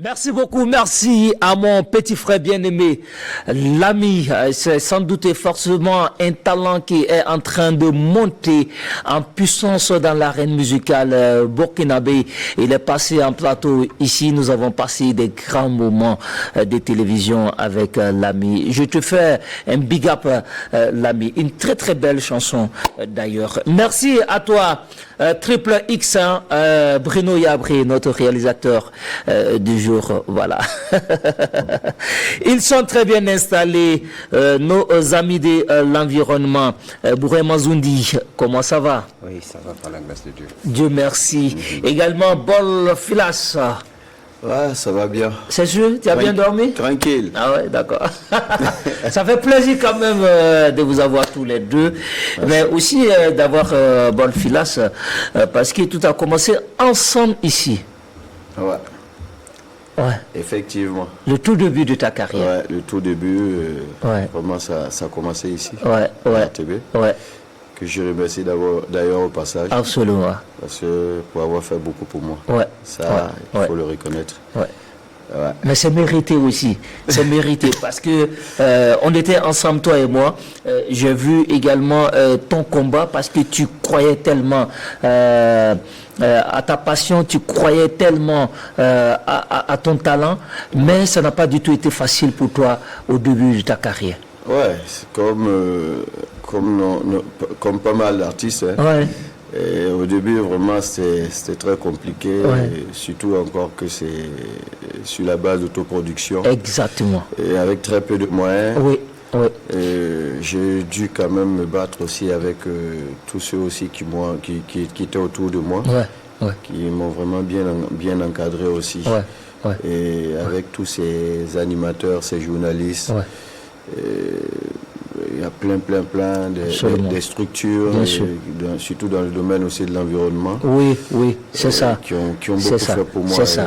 Merci beaucoup, merci à mon petit frère bien-aimé, l'ami. C'est sans doute et forcément un talent qui est en train de monter en puissance dans l'arène musicale burkinabé. Il est passé en plateau ici, nous avons passé des grands moments de télévision avec l'ami. Je te fais un big up, l'ami. Une très très belle chanson d'ailleurs. Merci à toi, Triple X, Bruno Yabri, notre réalisateur du jour. Voilà. Ils sont très bien installés, nos amis de l'environnement. Bouré Mazoundi, comment ça va? Oui, ça va par la grâce de Dieu. Dieu merci. Également, Bol Filas. Ouais, ça va bien. C'est sûr? Tu as bien dormi? Tranquille. Ah ouais, d'accord. Ça fait plaisir quand même de vous avoir tous les deux. Merci. Mais aussi d'avoir Bol Filas, parce que tout a commencé ensemble ici. Ouais. Ouais. Effectivement. Le tout début de ta carrière. Ouais, le tout début, vraiment ça a commencé ici. Ouais, ouais. À RTB. Ouais. Que je remercie d'ailleurs au passage. Absolument. Parce que pour avoir fait beaucoup pour moi. Ouais. Ça, il faut le reconnaître. Ouais. Ouais. Mais c'est mérité aussi, c'est mérité parce que on était ensemble toi et moi. J'ai vu également ton combat parce que tu croyais tellement à ta passion, tu croyais tellement à ton talent, mais ça n'a pas du tout été facile pour toi au début de ta carrière. Ouais, c'est comme pas mal d'artistes. Hein. Ouais. Et au début, vraiment, c'était très compliqué, Ouais. surtout encore que c'est sur la base d'autoproduction. Exactement. Et avec très peu de moyens. Oui, oui. J'ai dû quand même me battre aussi avec tous ceux aussi qui étaient autour de moi, Ouais, ouais. qui m'ont vraiment bien encadré aussi. Ouais, ouais. Et avec tous ces animateurs, ces journalistes. Ouais. Il y a plein des structures, surtout dans le domaine aussi de l'environnement. Oui, oui, c'est ça. Qui ont beaucoup fait pour moi. C'est ça.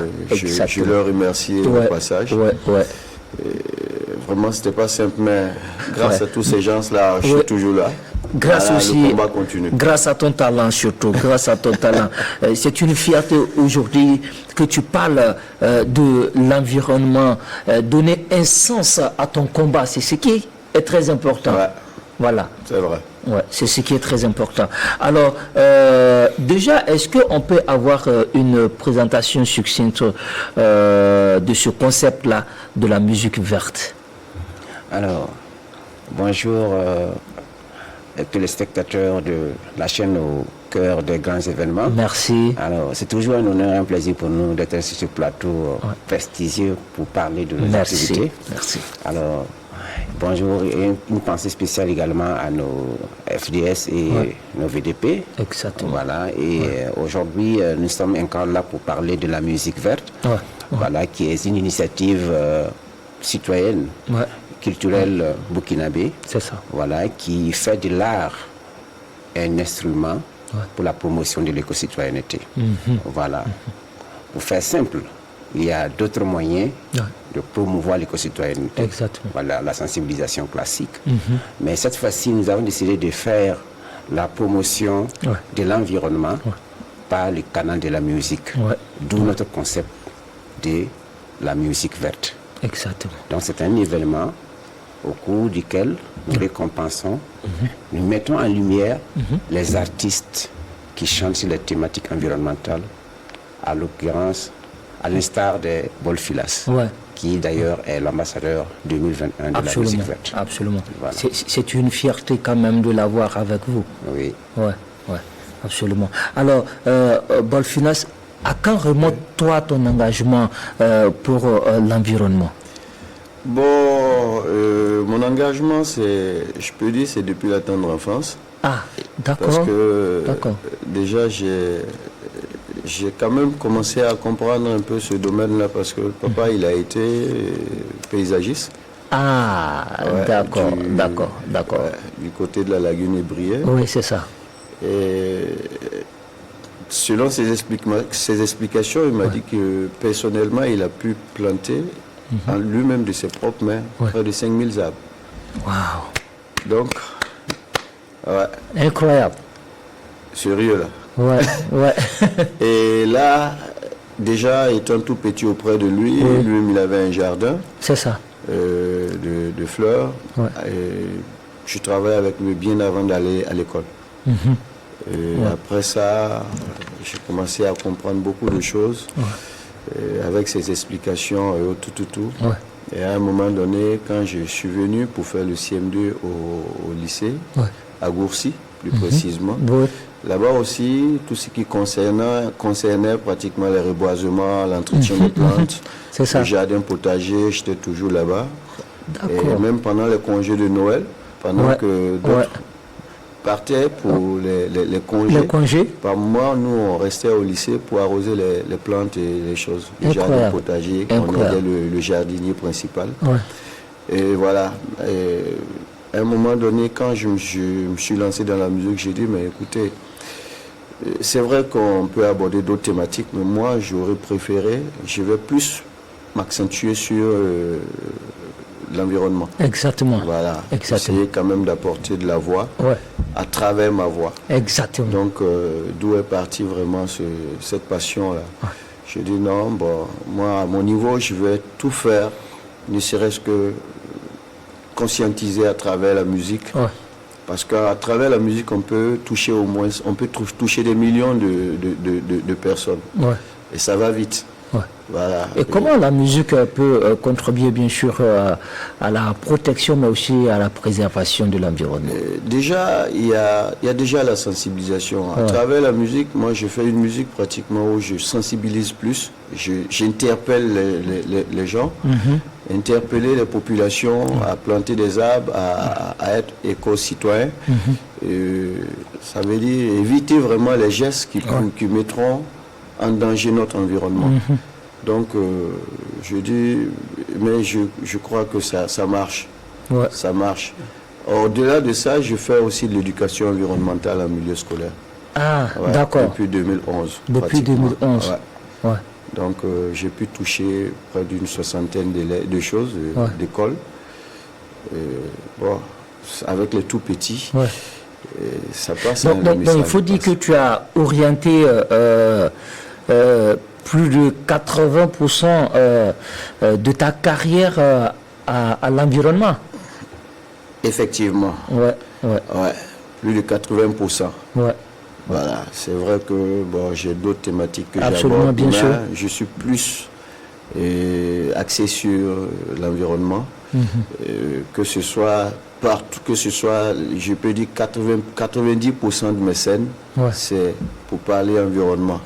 Je leur remercie au passage. Ouais, ouais. Vraiment, c'était pas simple, mais grâce à tous ces gens-là, je suis toujours là. Grâce voilà, aussi, le combat continue. Grâce à ton talent surtout, grâce à ton talent. C'est une fierté aujourd'hui que tu parles de l'environnement, donner un sens à ton combat. C'est ce qui est très important. Ouais. Voilà. C'est vrai. Ouais, c'est ce qui est très important. Alors, déjà, est-ce qu'on peut avoir une présentation succincte de ce concept-là de la musique verte? Alors, bonjour tous les spectateurs de la chaîne au cœur des grands événements. Merci. Alors, c'est toujours un honneur, un plaisir pour nous d'être sur ce plateau prestigieux pour parler de nos activités. Merci. Alors, bonjour et une pensée spéciale également à nos FDS et nos VDP. Exactement. Voilà, et aujourd'hui, nous sommes encore là pour parler de la musique verte, voilà, qui est une initiative citoyenne, culturelle burkinabé. C'est ça. Voilà, qui fait de l'art un instrument pour la promotion de l'éco-citoyenneté. Voilà. Pour faire simple, il y a d'autres moyens de promouvoir l'éco-citoyenneté. Exactement. Voilà, la sensibilisation classique. Mais cette fois-ci, nous avons décidé de faire la promotion de l'environnement par le canal de la musique. D'où notre concept de la musique verte. Exactement. Donc c'est un événement au cours duquel nous récompensons, nous mettons en lumière les artistes qui chantent sur les thématiques environnementales, à l'occurrence, à l'instar de Bol Filas, qui d'ailleurs est l'ambassadeur 2021 de la musique verte. Absolument. Voilà. C'est une fierté quand même de l'avoir avec vous. Oui. Ouais, absolument. Alors, Bol Filas, à quand remonte toi ton engagement pour l'environnement? Bon, mon engagement, je peux dire, c'est depuis la tendre enfance. Ah, d'accord. Parce que déjà, j'ai quand même commencé à comprendre un peu ce domaine-là parce que papa, il a été paysagiste. Ah, d'accord. Du côté de la lagune Ébriée. Oui, c'est ça. Et selon ses explications, il m'a dit que personnellement, il a pu planter en lui-même de ses propres mains près de 5000 arbres. Waouh. Donc, incroyable. Sérieux là. Ouais. Et là, déjà, étant tout petit auprès de lui, lui-même il avait un jardin. C'est ça. De fleurs. Ouais. Et je travaillais avec lui bien avant d'aller à l'école. Après ça, j'ai commencé à comprendre beaucoup de choses avec ses explications et tout. Ouais. Et à un moment donné, quand je suis venu pour faire le CM2 au lycée, à Gourcy, plus précisément, là-bas aussi, tout ce qui concernait pratiquement les reboisements, l'entretien des plantes, le jardin potager, j'étais toujours là-bas. Et même pendant les congés de Noël, pendant que d'autres partaient pour les congés, par moi, nous, on restait au lycée pour arroser les plantes et les choses. Le jardin potager, on était le jardinier principal. Et voilà. Et à un moment donné, quand je me suis lancé dans la musique, j'ai dit, mais écoutez, c'est vrai qu'on peut aborder d'autres thématiques, mais moi, j'aurais préféré, je vais plus m'accentuer sur l'environnement. Exactement. Voilà. Essayer quand même d'apporter de la voix à travers ma voix. Exactement. Donc, d'où est partie vraiment cette passion-là. Je dis non, bon, moi, à mon niveau, je vais tout faire, ne serait-ce que conscientiser à travers la musique. Parce qu'à travers la musique, on peut toucher au moins, on peut toucher des millions de personnes. Et ça va vite. Voilà. Et comment la musique peut contribuer bien sûr à la protection mais aussi à la préservation de l'environnement? Déjà, il y a déjà la sensibilisation. À travers la musique, moi je fais une musique pratiquement où je sensibilise plus, j'interpelle les gens, interpeller les populations à planter des arbres, à être éco-citoyens. Ça veut dire éviter vraiment les gestes qui mettront en danger notre environnement. Donc, je dis, mais je crois que ça marche. Ça marche. Au-delà de ça, je fais aussi de l'éducation environnementale en milieu scolaire. Ah, d'accord. Depuis 2011. Depuis 2011. Donc, j'ai pu toucher près d'une soixantaine de choses, d'écoles. Bon, avec les tout petits, ça passe. Donc, il faut dire que tu as orienté plus de 80% de ta carrière à l'environnement. Effectivement. Plus de 80%. Voilà, c'est vrai que bon, j'ai d'autres thématiques que j'aborde. Bien sûr. Je suis plus axé sur l'environnement, que ce soit partout, que ce soit, je peux dire 90% de mes scènes, c'est pour parler environnement.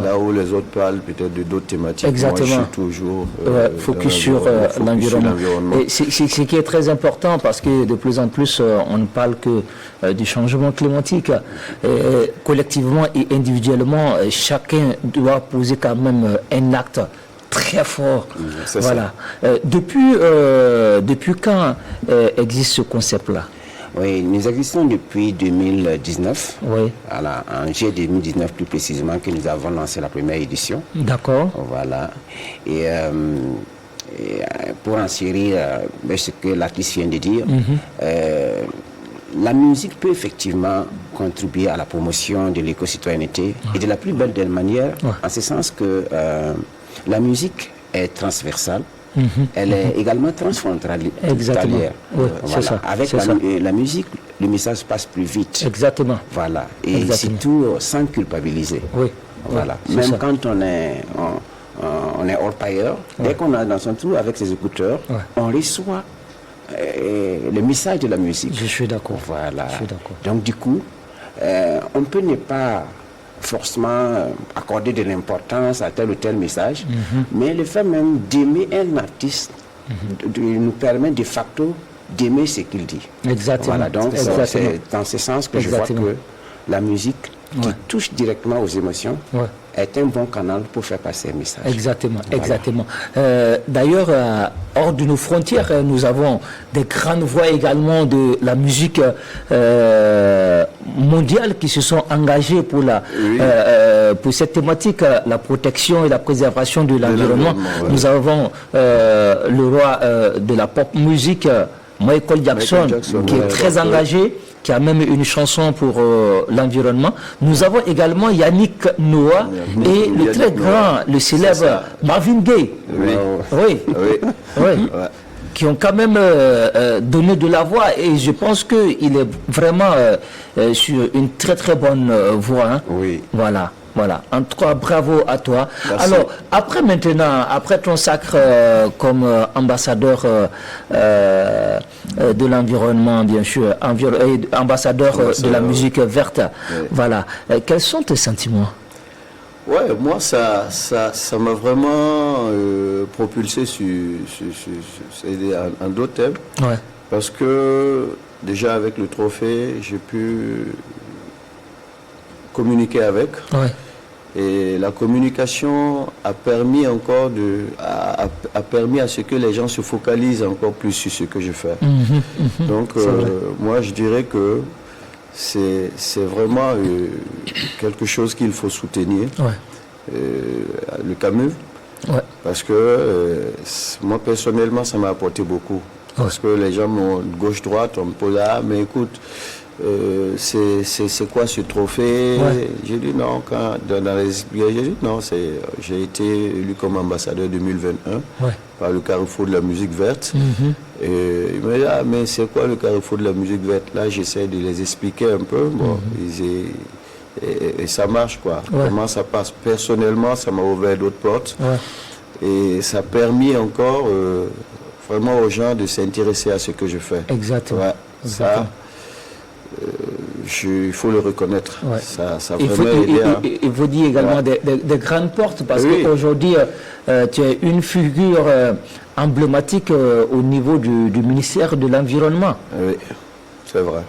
Là où les autres parlent peut-être de d'autres thématiques. Exactement. Moi, je suis toujours focus sur l'environnement. Ce qui est très important parce que de plus en plus, on ne parle que du changement climatique. Collectivement et individuellement, chacun doit poser quand même un acte très fort. Voilà. Depuis quand existe ce concept-là? Oui, nous existons depuis 2019. En juillet 2019 plus précisément, que nous avons lancé la première édition. D'accord. Voilà. Et pour enchérir ce que l'artiste vient de dire, la musique peut effectivement contribuer à la promotion de l'éco-citoyenneté et de la plus belle des manières, en ce sens que la musique est transversale. Elle est également transfrontalière. Exactement. Voilà. Avec la musique, le message passe plus vite. Exactement. Voilà. Et surtout sans culpabiliser. Voilà. Même quand on est hors pailleur, dès qu'on est dans son trou avec ses écouteurs, on reçoit le message de la musique. Je suis d'accord. Voilà. Je suis d'accord. Donc du coup, on peut ne pas forcément accorder de l'importance à tel ou tel message, mais le fait même d'aimer un artiste nous permet de facto d'aimer ce qu'il dit. Exactement. Voilà, donc c'est dans ce sens que je vois que la musique qui touche directement aux émotions est un bon canal pour faire passer un message. Exactement, exactement. D'ailleurs, hors de nos frontières, nous avons des grandes voix également de la musique mondiale qui se sont engagées pour pour cette thématique, la protection et la préservation de l'environnement. Nous avons le roi de la pop musique, Michael Jackson, qui est très engagé qui a même une chanson pour l'environnement. Nous avons également Yannick Noah et le très grand, le célèbre Marvin Gaye. Oui. Qui ont quand même donné de la voix, et je pense qu'il est vraiment sur une très très bonne voie. Hein. Oui. Voilà. En tout cas, bravo à toi. Merci. Alors, après ton sacre comme ambassadeur de l'environnement, bien sûr, ambassadeur de la musique verte, voilà. Quels sont tes sentiments? Ouais, moi, ça m'a vraiment propulsé en d'autres thèmes. Ouais. Parce que, déjà, avec le trophée, j'ai pu communiquer avec. Ouais. Et la communication a permis encore a permis à ce que les gens se focalisent encore plus sur ce que je fais. Donc, moi, je dirais que c'est vraiment quelque chose qu'il faut soutenir. Ouais. Le Camus. Ouais. Parce que moi, personnellement, ça m'a apporté beaucoup. Parce que les gens m'ont gauche-droite, on me pose là, mais écoute, c'est quoi ce trophée? J'ai dit non, dans les explications, j'ai dit non, j'ai été élu comme ambassadeur 2021 par le Carrefour de la musique verte. Et il m'a dit, mais c'est quoi le Carrefour de la musique verte? Là, j'essaie de les expliquer un peu. Bon, et ça marche, quoi. Comment ça passe? Personnellement, ça m'a ouvert d'autres portes. Et ça a permis encore vraiment aux gens de s'intéresser à ce que je fais. Exactement. Ça, il faut le reconnaître. Ça a vraiment aidé. Il vous dit également des grandes portes, parce qu'aujourd'hui, tu es une figure emblématique au niveau du ministère de l'Environnement. Oui, c'est vrai.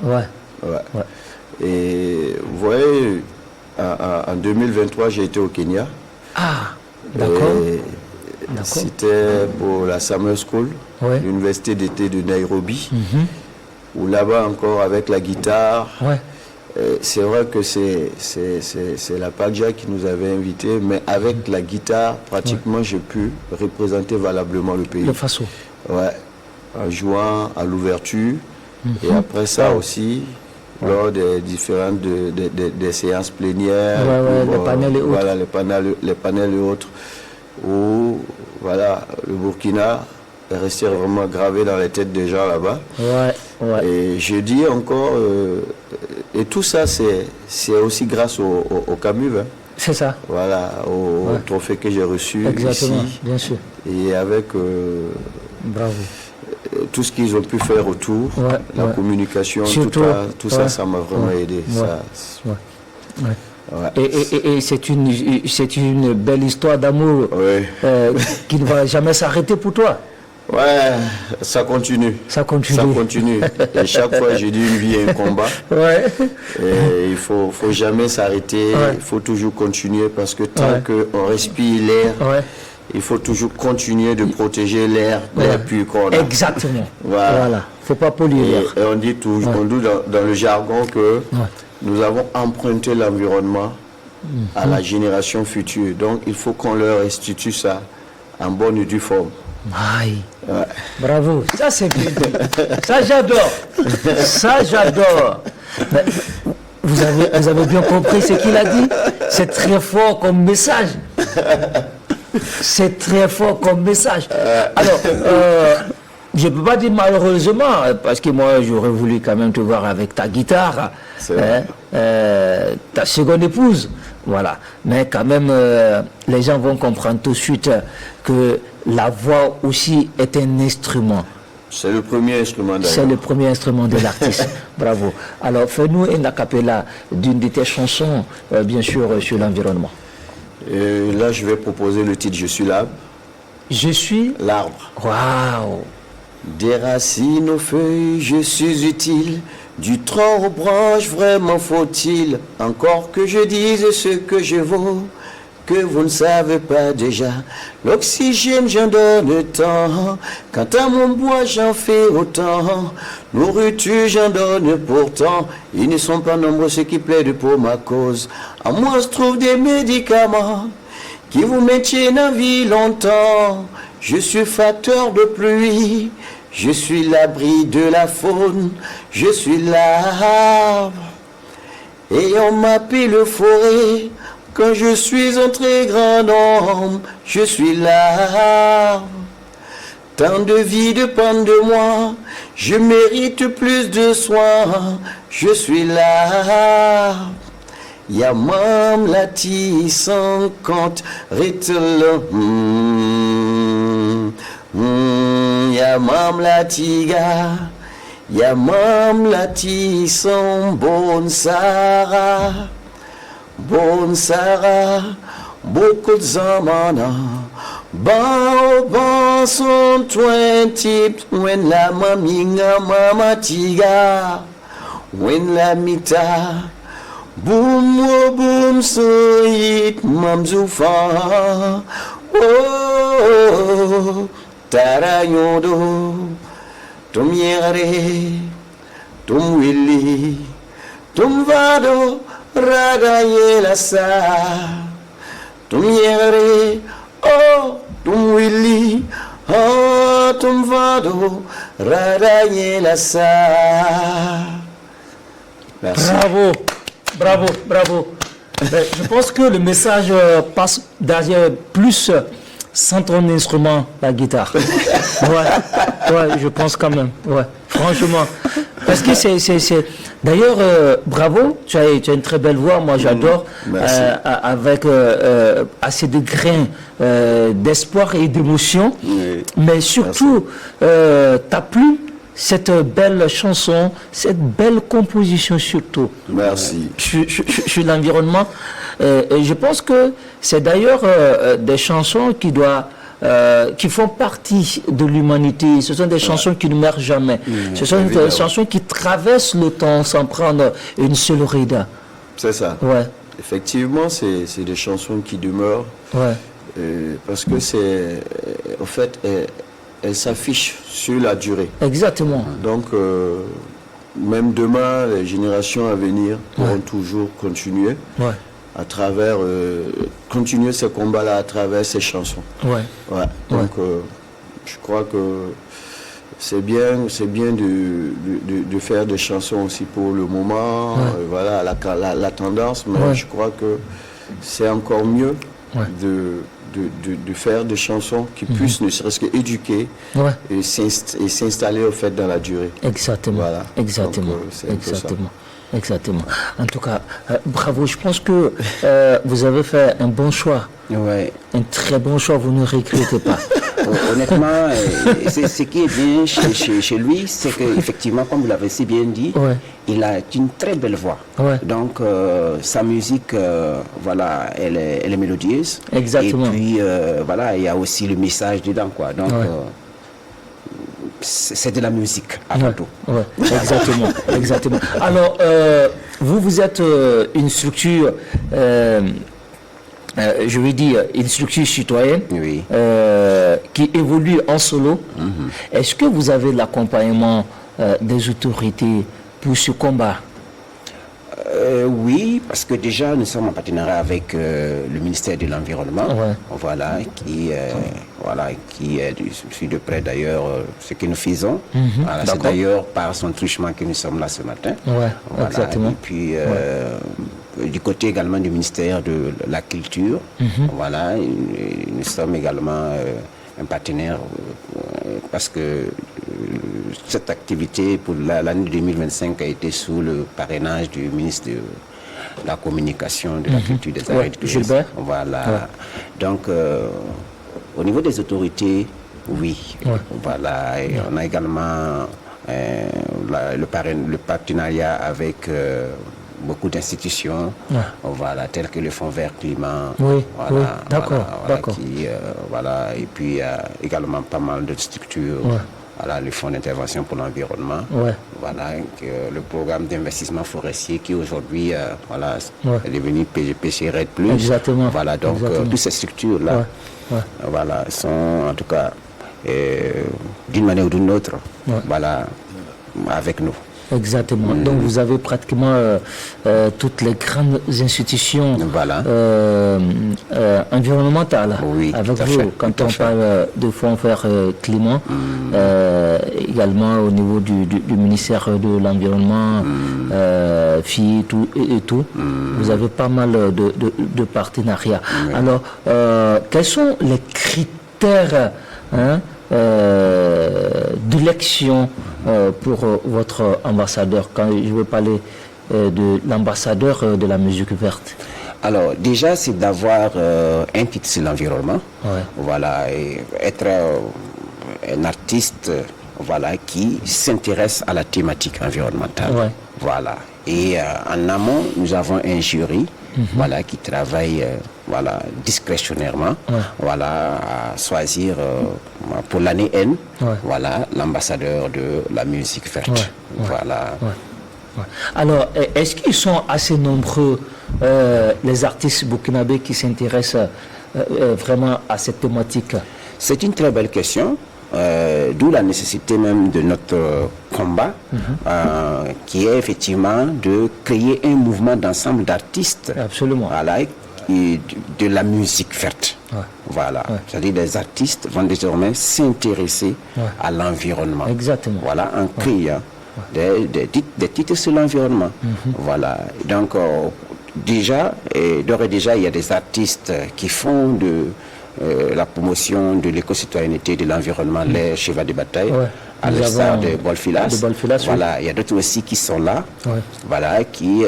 Et vous voyez, en 2023, j'ai été au Kenya. Ah, d'accord. C'était pour la Summer School, l'université d'été de Nairobi. Où là-bas encore avec la guitare, c'est vrai que c'est la PAGJA qui nous avait invités, mais avec la guitare, pratiquement j'ai pu représenter valablement le pays. De façon. En jouant à l'ouverture, et après ça aussi, lors des différentes des séances plénières, les panels et autres. Voilà, les panels et autres, où voilà, le Burkina est resté vraiment gravé dans les têtes des gens là-bas. Et je dis encore, et tout ça, c'est aussi grâce au Camus. Hein. C'est ça. Voilà, au trophée que j'ai reçu ici. Bien sûr. Et avec bravo. Tout ce qu'ils ont pu faire autour, la communication, surtout, tout ça, ça m'a vraiment aidé. Et c'est une belle histoire d'amour qui ne va jamais s'arrêter pour toi. Ouais, ça continue. Ça continue. Et chaque fois, je dis une vie est un combat. Et il faut jamais s'arrêter. Il faut toujours continuer, parce que tant qu'on respire l'air, il faut toujours continuer de protéger l'air pur qu'on a. Exactement. Voilà. Faut pas polluer. Et on dit toujours, on dit dans le jargon que nous avons emprunté l'environnement à la génération future. Donc, il faut qu'on leur restitue ça en bonne et due forme. Bravo, ça c'est bien. Ça j'adore. Vous avez bien compris ce qu'il a dit. C'est très fort comme message. Alors, je ne peux pas dire malheureusement, parce que moi j'aurais voulu quand même te voir avec ta guitare, ta seconde épouse. Voilà. Mais quand même, les gens vont comprendre tout de suite que la voix aussi est un instrument. C'est le premier instrument d'ailleurs. C'est le premier instrument de l'artiste. Bravo. Alors, fais-nous un a cappella d'une de tes chansons, bien sûr, sur l'environnement. Et là, je vais proposer le titre « Je suis l'arbre ». Je suis l'arbre. Waouh. Des racines aux feuilles, je suis utile. Du tronc aux branches, vraiment faut-il encore que je dise ce que je vaux, que vous ne savez pas déjà. L'oxygène, j'en donne tant. Quant à mon bois, j'en fais autant. Nourriture, j'en donne pourtant. Ils ne sont pas nombreux ceux qui plaident pour ma cause. À moi se trouvent des médicaments qui vous maintiennent en vie longtemps. Je suis facteur de pluie. Je suis l'abri de la faune, je suis l'arbre. Et on m'appelle forêt quand je suis un très grand homme. Je suis l'arbre. Tant de vie dépend de moi, je mérite plus de soins. Je suis l'arbre. Yamam lati sans compte, ritelo. Yamam latiga, yamam lati sans bon Sarah, beaucoup de zamana. Ban son 20 when la maminga mama tiga, when la mita. Boom, oh, boom, so it mamzufa. Oh, tarayodo, tum yere, tum willi, tum vado, ragaye la sa. Tum yere, oh, tum willi, oh, tum vado, ragaye la sa. Merci. Bravo. Je pense que le message passe derrière plus sans ton instrument, la guitare. Ouais, je pense quand même. Ouais, franchement. Parce que c'est... D'ailleurs, bravo, tu as une très belle voix, moi j'adore, avec assez de grains d'espoir et d'émotion. Oui. Mais surtout, t'as plu cette belle chanson, cette belle composition surtout. Merci. Sur l'environnement. Et je pense que c'est d'ailleurs des chansons qui font partie de l'humanité. Ce sont des chansons qui ne meurent jamais. Ce sont des chansons qui traversent le temps sans prendre une seule rida. C'est ça. Ouais. Effectivement, c'est des chansons qui demeurent. Ouais. Parce que c'est... En fait... elle s'affiche sur la durée. Exactement. Donc, même demain, les générations à venir pourront toujours continuer à travers, continuer ce combat-là à travers ces chansons. Donc, je crois que c'est bien de faire des chansons aussi pour le moment. Voilà, la tendance, mais je crois que c'est encore mieux de faire des chansons qui puissent ne serait-ce qu'éduquer et s'installer au fait dans la durée. Exactement. Voilà. Exactement. Donc, exactement. En tout cas, bravo. Je pense que vous avez fait un bon choix. Ouais. Un très bon choix. Vous ne regrettez pas. Honnêtement, ce qui est bien chez lui, c'est qu'effectivement, comme vous l'avez si bien dit, il a une très belle voix. Donc, sa musique, voilà, elle est mélodieuse. Exactement. Et puis, voilà, il y a aussi le message dedans, quoi. Donc, c'est de la musique, avant tout. Exactement. Alors, vous êtes une structure... je veux dire, une structure citoyenne qui évolue en solo. Est-ce que vous avez l'accompagnement des autorités pour ce combat? Oui, parce que déjà nous sommes en partenariat avec le ministère de l'Environnement, qui suit de près d'ailleurs ce que nous faisons. C'est d'ailleurs par son truchement que nous sommes là ce matin. Exactement. Et puis du côté également du ministère de la Culture, nous sommes également un partenaire parce que cette activité pour l'année 2025 a été sous le parrainage du ministre de la Communication, de la Culture, des Arts et du Tourisme. Gilbert. Donc, au niveau des autorités, voilà. Et on a également le partenariat avec beaucoup d'institutions, telles que le Fonds Vert Climat, et puis il y a également pas mal d'autres structures, le Fonds d'intervention pour l'environnement, le programme d'investissement forestier qui aujourd'hui est devenu PCRED+. Exactement. Voilà, donc toutes ces structures-là sont en tout cas d'une manière ou d'une autre avec nous. Exactement. Donc vous avez pratiquement toutes les grandes institutions environnementales avec vous. Quand on parle de fonds verts climat, également au niveau du ministère de l'Environnement, FI et tout, vous avez pas mal de partenariats. Alors, quels sont les critères d'élection pour votre ambassadeur, quand je veux parler de l'ambassadeur de la musique verte? Alors déjà, c'est d'avoir un titre sur l'environnement, voilà, et être un artiste qui s'intéresse à la thématique environnementale. Voilà. Et en amont, nous avons un jury qui travaille discrétionnairement à choisir pour l'année N l'ambassadeur de la musique verte. Alors, est-ce qu'ils sont assez nombreux, les artistes burkinabés qui s'intéressent vraiment à cette thématique? C'est une très belle question. D'où la nécessité même de notre combat, qui est effectivement de créer un mouvement d'ensemble d'artistes de la musique verte. C'est-à-dire les artistes vont désormais s'intéresser à l'environnement. Exactement. En créant des titres sur l'environnement. Donc d'ores et déjà, il y a des artistes qui font de la promotion de l'éco-citoyenneté, de l'environnement, les chevaux de bataille, à l'instar de Bolfilas. Il y a d'autres aussi qui sont là, qui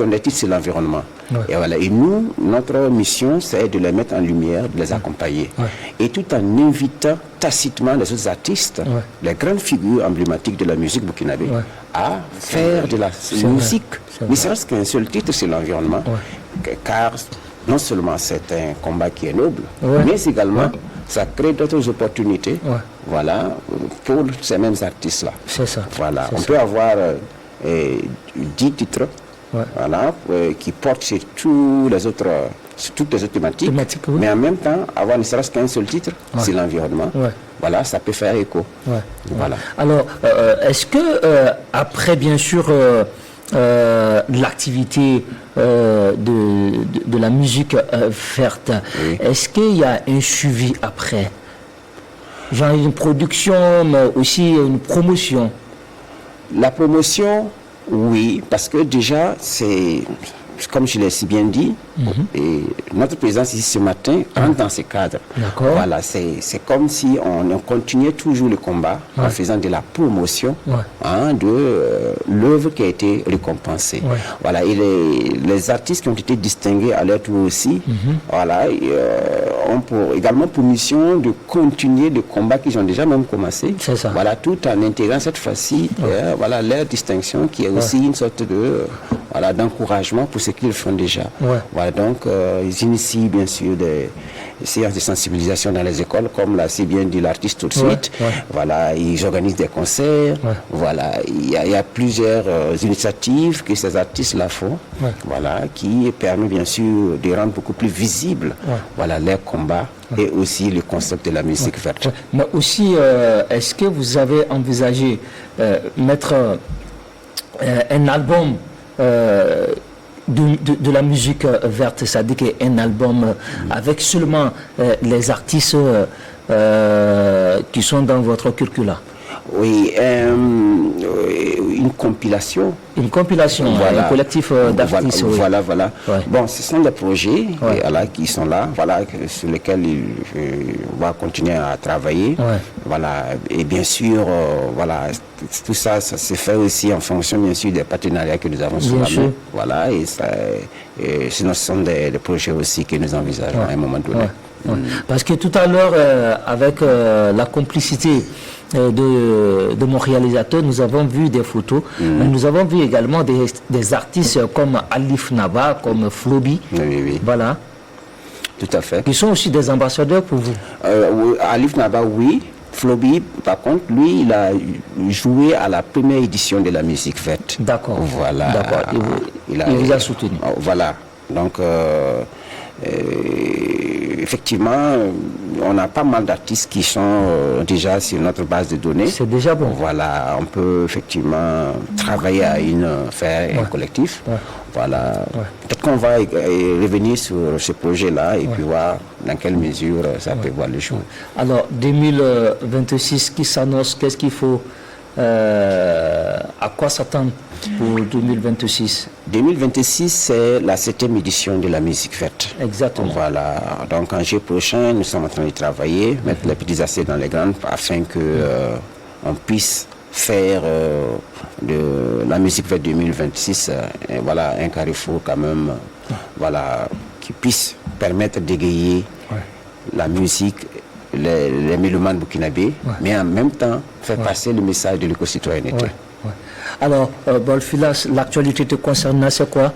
ont des titres sur l'environnement. Et nous, notre mission, c'est de les mettre en lumière, de les accompagner. Et tout en invitant tacitement les autres artistes, les grandes figures emblématiques de la musique burkinabé, à faire de la musique, ne serait-ce qu'un seul titre sur l'environnement, car non seulement c'est un combat qui est noble, mais également ça crée d'autres opportunités pour ces mêmes artistes-là. C'est ça. On peut avoir 10 titres qui portent sur toutes les autres thématiques, mais en même temps avoir ne serait-ce qu'un seul titre, c'est l'environnement. Ça peut faire écho. Alors, est-ce que après, bien sûr, l'activité de la musique verte, est-ce qu'il y a un suivi après, genre une production, mais aussi une promotion? La promotion, oui, parce que déjà, c'est, comme je l'ai si bien dit, et notre présence ici ce matin entre dans ce cadre. C'est comme si on continuait toujours le combat en faisant de la promotion de l'œuvre qui a été récompensée. Et les artistes qui ont été distingués à leur tour aussi, ont également pour mission de continuer le combat qu'ils ont déjà même commencé. Tout en intégrant cette fois-ci leur distinction qui est aussi une sorte de d'encouragement pour ce qu'ils font déjà. Donc ils initient bien sûr des séances de sensibilisation dans les écoles, comme l'a si bien dit l'artiste tout de suite. Ils organisent des concerts. Il y a plusieurs initiatives que ces artistes-là font, qui permettent bien sûr de rendre beaucoup plus visible leurs combats et aussi le concept de la musique verte. Mais aussi, est-ce que vous avez envisagé mettre un album de la musique verte, c'est-à-dire un album avec seulement les artistes qui sont dans votre curricula? Oui, une compilation. Une compilation, un collectif d'artistes. Bon, ce sont des projets qui sont là, sur lesquels on va continuer à travailler. Et bien sûr, tout ça se fait aussi en fonction, bien sûr, des partenariats que nous avons sur la main. Sinon, ce sont des projets aussi que nous envisageons à un moment donné. Parce que tout à l'heure, avec la complicité de mon réalisateur, nous avons vu des photos, mais nous avons vu également des artistes comme Alif Naba, comme Flobi, tout à fait, qui sont aussi des ambassadeurs pour vous. Alif Naba, oui. Flobi, par contre, lui, il a joué à la première édition de la musique verte. D'accord. Il vous a soutenu. Donc effectivement, on a pas mal d'artistes qui sont déjà sur notre base de données. C'est déjà bon. Voilà, on peut effectivement travailler à faire un collectif. Voilà. Peut-être qu'on va revenir sur ce projet-là et puis voir dans quelle mesure ça peut voir le jour. Alors, 2026 qui s'annonce, qu'est-ce qu'il faut, à quoi s'attendre pour 2026? 2026, c'est la 7e édition de la musique verte. Exactement. Voilà. Donc, en juillet prochain, nous sommes en train de travailler, mettre les petits assiettes dans les grandes afin que on puisse faire de la musique verte 2026 voilà, un carrefour quand même voilà, qui puisse permettre d'égayer la musique, les mélomanes burkinabés, mais en même temps faire passer le message de l'éco-citoyenneté. Alors, Bolfilas, l'actualité te concerne, c'est quoi?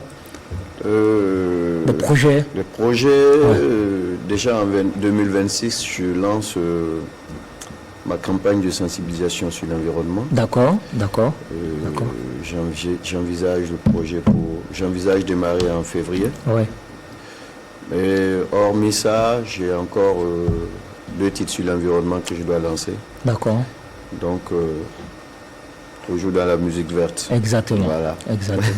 Le projet. Le projet, déjà en 2026, je lance ma campagne de sensibilisation sur l'environnement. D'accord. J'envisage le projet j'envisage démarrer en février. Oui. Mais hormis ça, j'ai encore 2 titres sur l'environnement que je dois lancer. D'accord. Donc, toujours dans la musique verte. Exactement. Voilà. Exactement.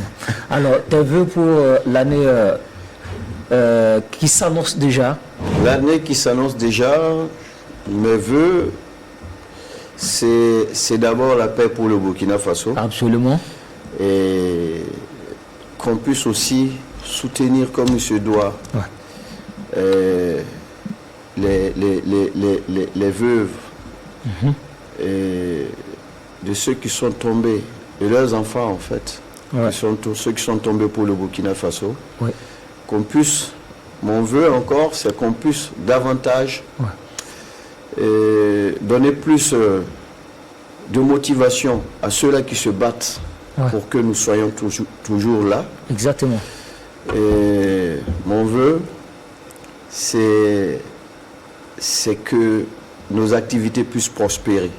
Alors, tes vœux pour l'année qui s'annonce déjà? L'année qui s'annonce déjà, mes vœux, c'est d'abord la paix pour le Burkina Faso. Absolument. Et qu'on puisse aussi soutenir comme il se doit les veuves et de ceux qui sont tombés, et leurs enfants en fait, ceux qui sont tombés pour le Burkina Faso, qu'on puisse, mon vœu encore, c'est qu'on puisse davantage donner plus de motivation à ceux-là qui se battent pour que nous soyons toujours là. Exactement. Et mon vœu, c'est que nos activités puissent prospérer.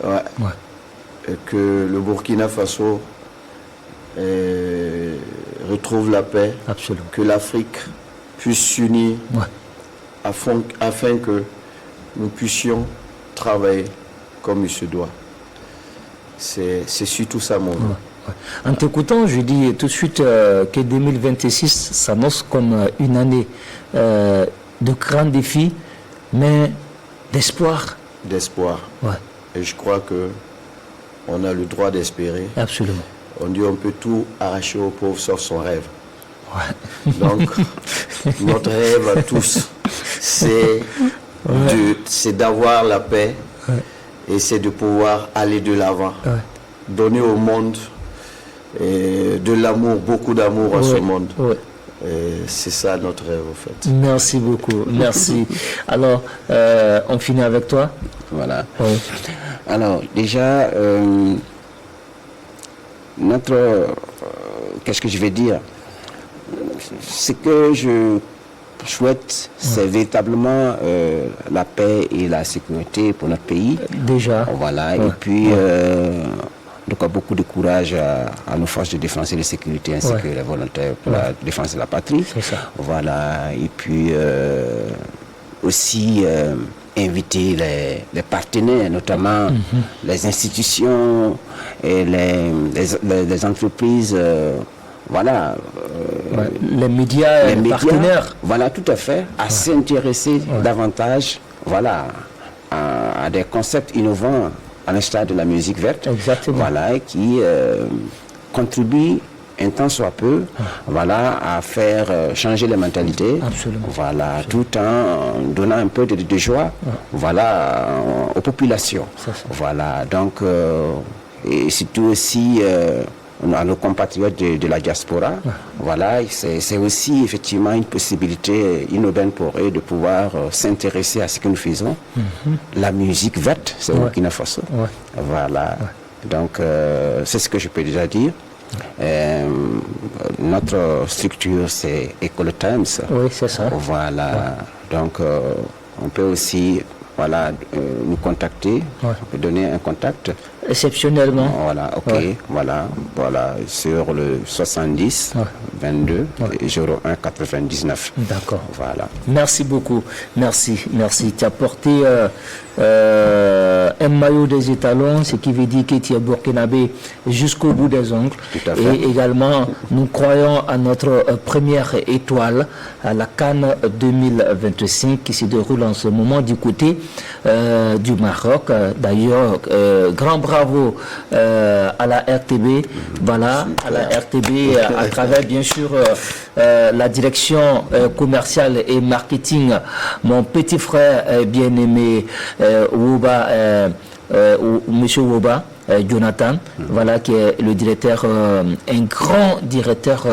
Et que le Burkina Faso retrouve la paix. Absolument. Que l'Afrique puisse s'unir afin que nous puissions travailler comme il se doit. C'est surtout ça mon vœu. En t'écoutant, je dis tout de suite que 2026 s'annonce comme une année de grands défis, mais d'espoir. D'espoir. Et je crois que on a le droit d'espérer. Absolument. On dit on peut tout arracher au pauvre sauf son rêve. Donc, notre rêve à tous, c'est d'avoir la paix et c'est de pouvoir aller de l'avant. Donner au monde de l'amour, beaucoup d'amour à ce monde. C'est ça notre rêve en fait. Merci beaucoup, merci. Alors, on finit avec toi. Voilà. Alors, déjà, qu'est-ce que je vais dire? Ce que je souhaite, c'est véritablement la paix et la sécurité pour notre pays. Déjà. Voilà, et puis donc beaucoup de courage à nos forces de défense et de sécurité ainsi que les volontaires pour la défense de la patrie. C'est ça. Voilà, et puis aussi inviter les partenaires, notamment les institutions et les entreprises. Voilà. Les médias, les partenaires. Voilà, tout à fait, à s'intéresser davantage, voilà, à des concepts innovants à l'instar de la musique verte. Exactement. Voilà, qui contribuent un tant soit peu, voilà, à faire changer les mentalités. Absolument. Voilà, tout en donnant un peu de joie, voilà, aux populations. Voilà, donc, et surtout aussi à nos compatriotes de la diaspora. Voilà, c'est aussi effectivement une possibilité inaubaine pour eux de pouvoir s'intéresser à ce que nous faisons. La musique verte, c'est au Burkina Faso. Voilà, donc c'est ce que je peux déjà dire. Notre structure, c'est École Times. Oui, c'est ça. Voilà, donc on peut aussi nous contacter, on peut donner un contact exceptionnellement. Voilà, ok, voilà, sur le 70, 22, 01 99. D'accord. Voilà. Merci beaucoup, merci. Tu as porté un maillot des étalons, ce qui veut dire que tu es burkinabé jusqu'au bout des ongles. Tout à fait. Et également, nous croyons à notre première étoile, à la CAN 2025 qui se déroule en ce moment du côté du Maroc. D'ailleurs, grand bravo à la RTB, voilà, à la RTB à travers bien sûr la direction commerciale et marketing, mon petit frère bien-aimé Woba, Monsieur Woba, Jonathan, voilà, qui est le directeur, un grand directeur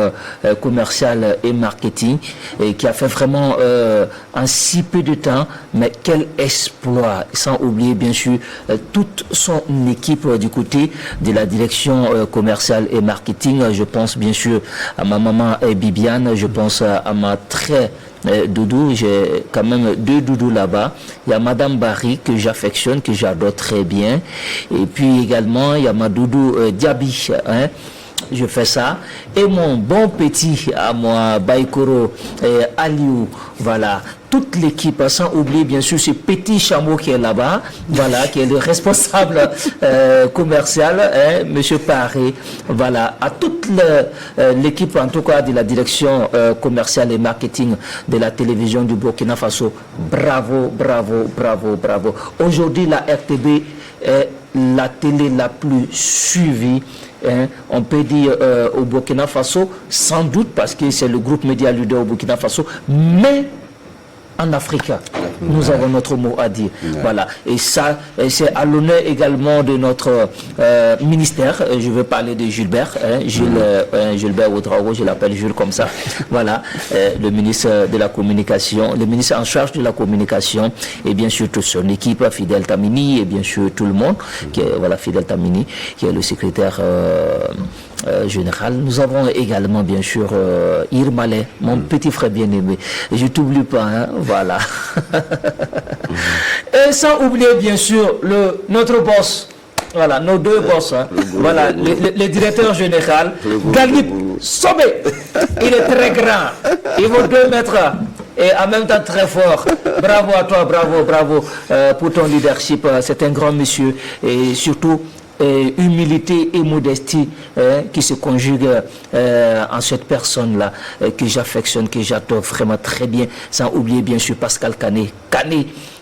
commercial et marketing, et qui a fait vraiment en si peu de temps, mais quel exploit, sans oublier bien sûr toute son équipe du côté de la direction commerciale et marketing. Je pense bien sûr à ma maman Bibiane, je pense à ma très doudou, j'ai quand même 2 doudous là-bas. Il y a Madame Barry que j'affectionne, que j'adore très bien, et puis également il y a ma doudou Diaby, hein. Je fais ça, et mon bon petit à moi Baïkoro Aliou, voilà, toute l'équipe, sans oublier bien sûr ce petit chameau qui est là-bas, voilà, qui est le responsable commercial, hein, Monsieur Paré, voilà, à toute l'équipe en tout cas de la direction commerciale et marketing de la télévision du Burkina Faso. Bravo. Aujourd'hui la RTB est la télé la plus suivie, hein, on peut dire au Burkina Faso, sans doute parce que c'est le groupe média leader au Burkina Faso, mais en Afrique, nous avons notre mot à dire. Voilà. Et ça, c'est à l'honneur également de notre ministère. Je veux parler de Gilbert, hein, Gilbert Ouedraogo, je l'appelle Jules comme ça. Voilà, le ministre de la communication, le ministre en charge de la communication, et bien sûr toute son équipe, Fidel Tamini, et bien sûr tout le monde, qui est, voilà, Fidel Tamini, qui est le secrétaire général. Nous avons également bien sûr Irmalé, mon petit frère bien-aimé. Je t'oublie pas, hein, voilà. Et sans oublier bien sûr notre boss, voilà, nos 2 boss, hein, voilà, le directeur général, Galip Sobé. Il est très grand, il vaut 2 mètres et en même temps très fort. Bravo à toi, bravo pour ton leadership. C'est un grand monsieur, et surtout humilité et modestie qui se conjuguent en cette personne-là que j'affectionne, que j'adore vraiment très bien, sans oublier bien sûr Pascal Canet,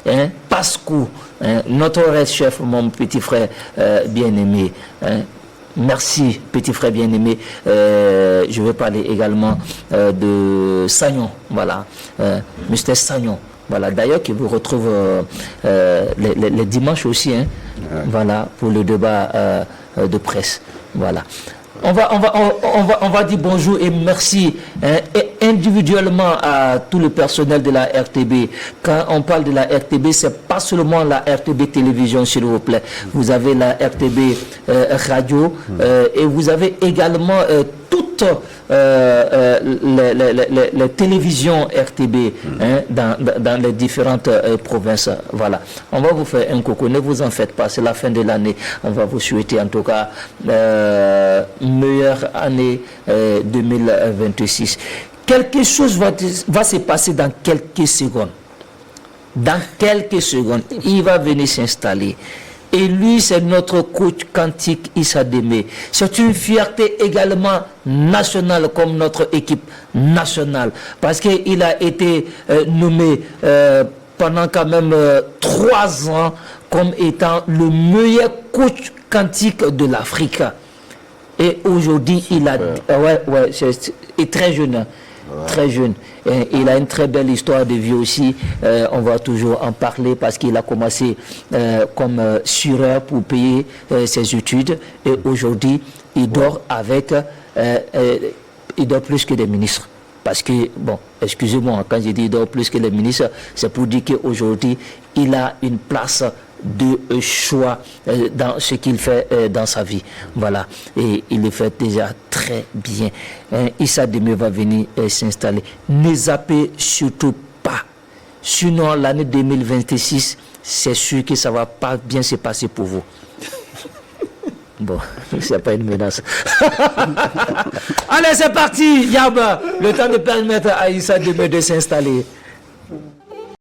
hein, Pascou, hein, notre chef, mon petit frère bien-aimé. Hein. Merci, petit frère bien-aimé. Je vais parler également de Sagnon, voilà, Mr. Sagnon. Voilà, d'ailleurs, qui vous retrouve les dimanches aussi, hein, voilà, pour le débat de presse. Voilà. On va dire bonjour et merci, hein, et individuellement à tout le personnel de la RTB. Quand on parle de la RTB, c'est pas seulement la RTB télévision, s'il vous plaît. Vous avez la RTB radio, et vous avez également toutes les télévisions RTB, hein, dans les différentes provinces. Voilà. On va vous faire un coucou, ne vous en faites pas, c'est la fin de l'année. On va vous souhaiter en tout cas meilleure année 2026. Quelque chose va se passer dans quelques secondes. Dans quelques secondes, il va venir s'installer. Et lui, c'est notre coach quantique Issa Démé. C'est une fierté également nationale, comme notre équipe nationale. Parce qu'il a été nommé pendant quand même 3 ans comme étant le meilleur coach quantique de l'Afrique. Et aujourd'hui, il a... est très jeune. Très jeune. Et il a une très belle histoire de vie aussi. On va toujours en parler parce qu'il a commencé comme sureur pour payer ses études. Et aujourd'hui, il dort avec... il dort plus que des ministres. Parce que, bon, excusez-moi, quand je dis il dort plus que les ministres, c'est pour dire qu'aujourd'hui, il a une place de choix dans ce qu'il fait dans sa vie. Voilà. Et il le fait déjà très bien. Issa Démé va venir s'installer. Ne zappez surtout pas. Sinon, l'année 2026, c'est sûr que ça ne va pas bien se passer pour vous. Bon, il n'y a pas une menace. Allez, c'est parti, Yaba. Le temps de permettre à Issa de s'installer.